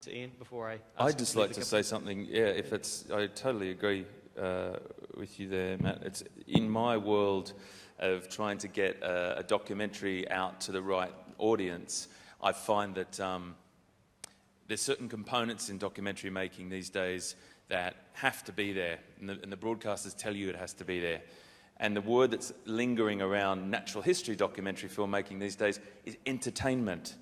Ian before I... I'd just like to say something. Yeah, if it's... I totally agree with you there, Matt. It's in my world of trying to get a documentary out to the right audience, I find that there's certain components in documentary making these days that have to be there, and the broadcasters tell you it has to be there. And the word that's lingering around natural history documentary filmmaking these days is entertainment.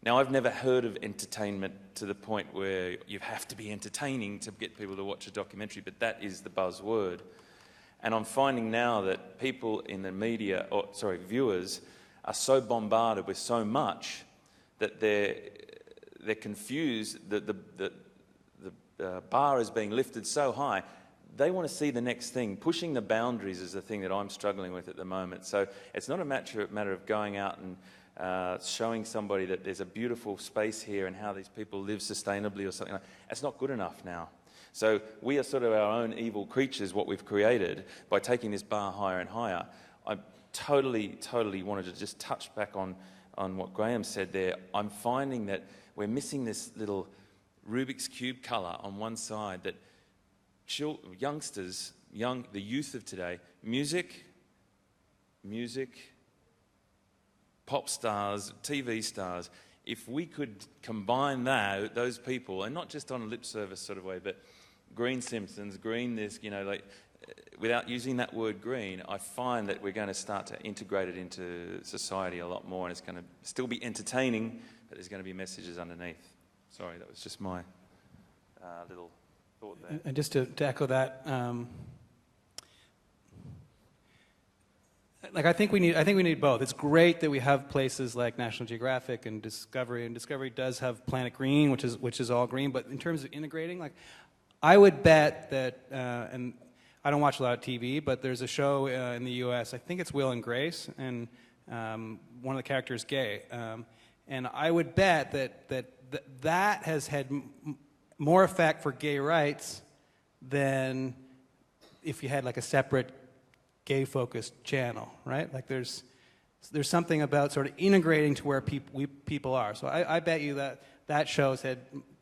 Now, I've never heard of entertainment to the point where you have to be entertaining to get people to watch a documentary, but that is the buzzword. And I'm finding now that people in the media, viewers, are so bombarded with so much that they're confused, that the bar is being lifted so high. They want to see the next thing. Pushing the boundaries is the thing that I'm struggling with at the moment. So it's not a matter of going out and showing somebody that there's a beautiful space here and how these people live sustainably or something like that. That's not good enough now. So we are sort of our own evil creatures, what we've created, by taking this bar higher and higher. I totally wanted to just touch back on what Graham said there. I'm finding that we're missing this little Rubik's Cube colour on one side that youngsters, the youth of today, music, pop stars, TV stars, if we could combine those people, and not just on a lip service sort of way, but green Simpsons, green this, without using that word green, I find that we're going to start to integrate it into society a lot more, and it's going to still be entertaining, but there's going to be messages underneath. Sorry, that was just my little thought there. And just to echo that, I think we need both. It's great that we have places like National Geographic and Discovery does have Planet Green, which is all green. But in terms of integrating, I would bet that, and I don't watch a lot of TV, but there's a show in the U.S. I think it's Will and Grace, and one of the characters is gay, and I would bet that has had more effect for gay rights than if you had a separate gay-focused channel, right? There's something about sort of integrating to where people are. So I bet you that show's had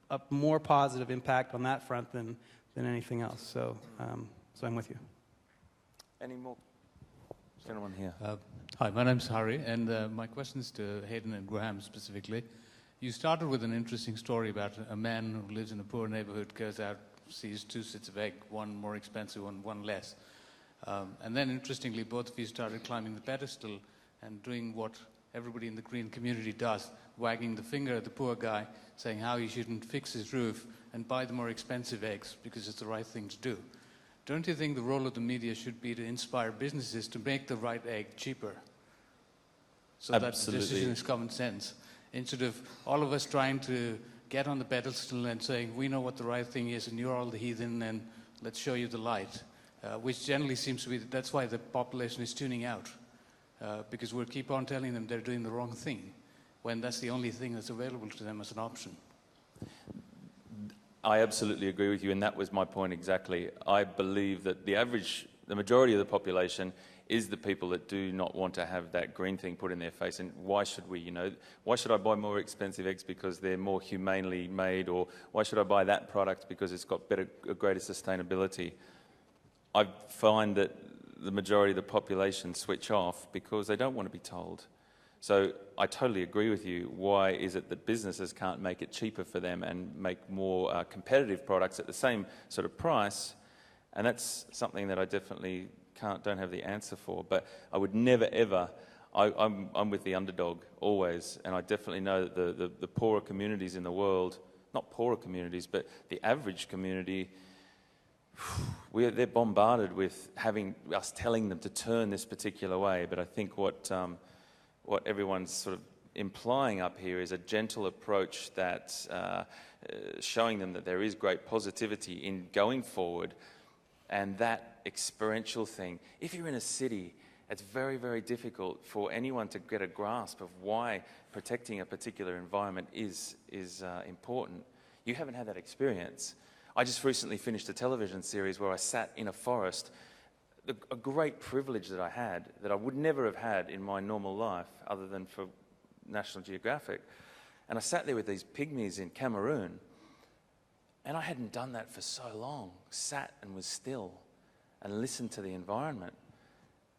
a more positive impact on that front than anything else. So I'm with you. Any more? Gentleman here. Hi, my name's Hari, and my question is to Hayden and Graham specifically. You started with an interesting story about a man who lives in a poor neighborhood, goes out, sees two sets of egg, one more expensive and one less. And then, interestingly, both of you started climbing the pedestal and doing what everybody in the green community does, wagging the finger at the poor guy, saying how he shouldn't fix his roof and buy the more expensive eggs because it's the right thing to do. Don't you think the role of the media should be to inspire businesses to make the right egg cheaper? So that the decision is common sense. Instead of all of us trying to get on the pedestal and saying, we know what the right thing is and you're all the heathen and let's show you the light. Which generally seems to be, that's why the population is tuning out. Because we'll keep on telling them they're doing the wrong thing, when that's the only thing that's available to them as an option. I absolutely agree with you, and that was my point exactly. I believe that the majority of the population is the people that do not want to have that green thing put in their face. And why should we, why should I buy more expensive eggs because they're more humanely made, or why should I buy that product because it's got greater sustainability? I find that the majority of the population switch off because they don't want to be told. So I totally agree with you. Why is it that businesses can't make it cheaper for them and make more competitive products at the same sort of price? And that's something that I definitely don't have the answer for. But I would never ever, I'm with the underdog always, and I definitely know that the poorer communities in the world, not poorer communities, but the average community, they're bombarded with having us telling them to turn this particular way. But I think what everyone's sort of implying up here is a gentle approach that's showing them that there is great positivity in going forward, and that experiential thing. If you're in a city, it's very, very difficult for anyone to get a grasp of why protecting a particular environment is important. You haven't had that experience. I just recently finished a television series where I sat in a forest. A great privilege that I had that I would never have had in my normal life other than for National Geographic. And I sat there with these pygmies in Cameroon, and I hadn't done that for so long. Sat and was still and listened to the environment.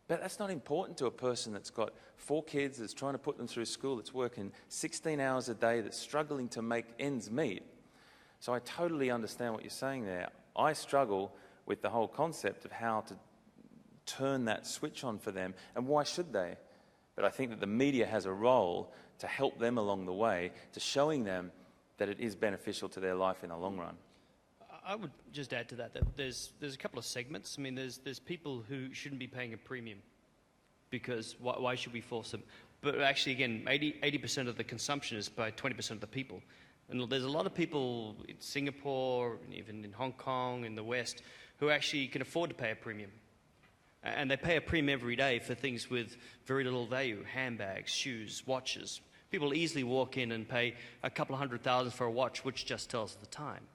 But that's not important to a person that's got 4 kids, that's trying to put them through school, that's working 16 hours a day, that's struggling to make ends meet. So I totally understand what you're saying there. I struggle with the whole concept of how to turn that switch on for them, and why should they? But I think that the media has a role to help them along the way, to showing them that it is beneficial to their life in the long run. I would just add to that there's a couple of segments. I mean, there's people who shouldn't be paying a premium, because why should we force them? But actually, again, 80% of the consumption is by 20% of the people. And there's a lot of people in Singapore, even in Hong Kong, in the West, who actually can afford to pay a premium. And they pay a premium every day for things with very little value: handbags, shoes, watches. People easily walk in and pay a couple of $100,000 for a watch, which just tells the time.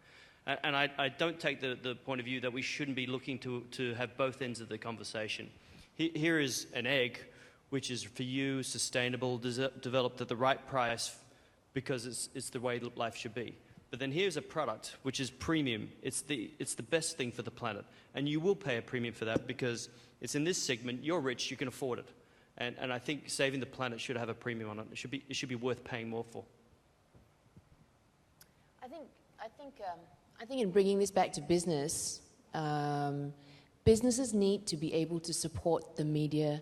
And I don't take the point of view that we shouldn't be looking to have both ends of the conversation. Here is an egg, which is for you, sustainable, developed at the right price, because it's the way life should be. But then here's a product which is premium. It's the best thing for the planet. And you will pay a premium for that because it's in this segment. You're rich, you can afford it. And I think saving the planet should have a premium on it. It should be worth paying more for. I think in bringing this back to business, businesses need to be able to support the media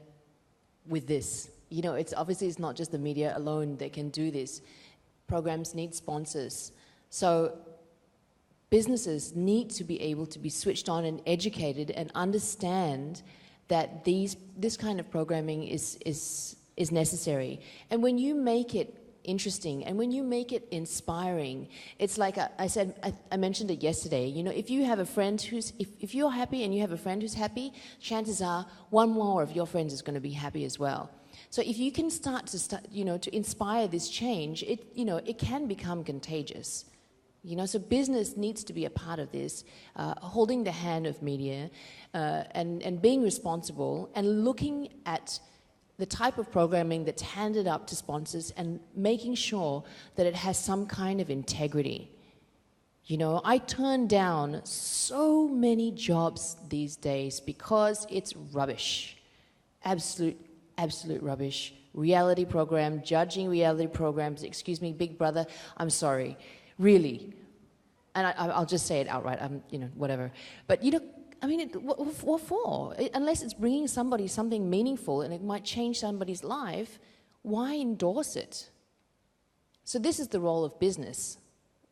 with this. You know, it's not just the media alone that can do this. Programs need sponsors. So businesses need to be able to be switched on and educated and understand that this kind of programming is necessary. And when you make it interesting and when you make it inspiring, it's like I mentioned it yesterday. You know, if you have a friend if you're happy and you have a friend who's happy, chances are one more of your friends is going to be happy as well. So if you can start to inspire this change, it can become contagious. You know, so business needs to be a part of this, holding the hand of media, and being responsible and looking at the type of programming that's handed up to sponsors and making sure that it has some kind of integrity. You know, I turn down so many jobs these days because it's rubbish. Absolute rubbish. Reality program, judging reality programs, excuse me, Big Brother, I'm sorry. Really. And I'll just say it outright, whatever. But, what for? Unless it's bringing somebody something meaningful and it might change somebody's life, why endorse it? So this is the role of business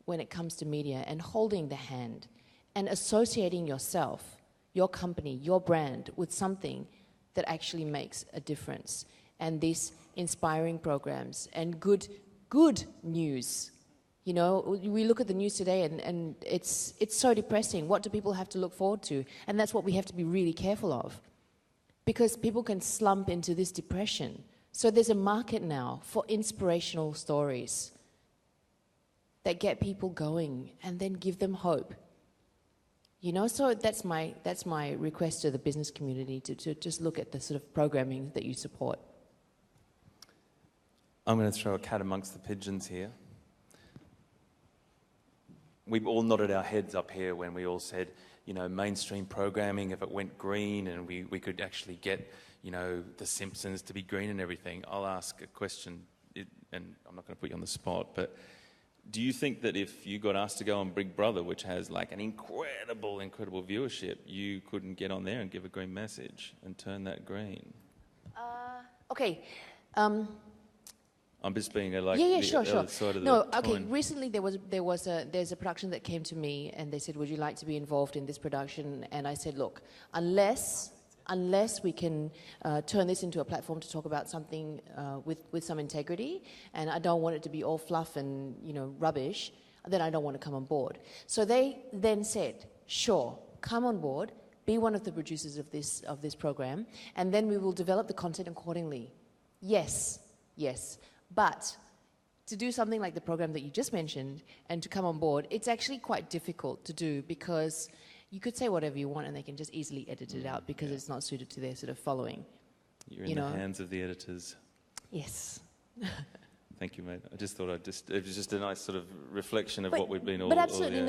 when it comes to media, and holding the hand and associating yourself, your company, your brand with something that actually makes a difference. And these inspiring programs and good news. You know, we look at the news today and it's so depressing. What do people have to look forward to? And that's what we have to be really careful of, because people can slump into this depression. So there's a market now for inspirational stories that get people going and then give them hope. You know, so that's my request to the business community, to just look at the sort of programming that you support. I'm going to throw a cat amongst the pigeons here. We all nodded our heads up here when we all said, you know, mainstream programming, if it went green and we could actually get, you know, The Simpsons to be green and everything. I'll ask a question, and I'm not going to put you on the spot, but do you think that if you got asked to go on Big Brother, which has like an incredible viewership, you couldn't get on there and give a green message and turn that green? Okay. I'm just being sure. Side of no, the okay. coin. Recently, there's a production that came to me and they said, "Would you like to be involved in this production?" And I said, "Look, unless we can turn this into a platform to talk about something with some integrity, and I don't want it to be all fluff and rubbish, then I don't want to come on board." So they then said, "Sure, come on board, be one of the producers of this program, and then we will develop the content accordingly." Yes. But to do something like the program that you just mentioned and to come on board, it's actually quite difficult to do, because you could say whatever you want and they can just easily edit it out because it's not suited to their sort of following. You're in the hands of the editors. Yes. Thank you, mate. I just thought it was just a nice sort of reflection of But- what we've been all. but absolutely all, yeah.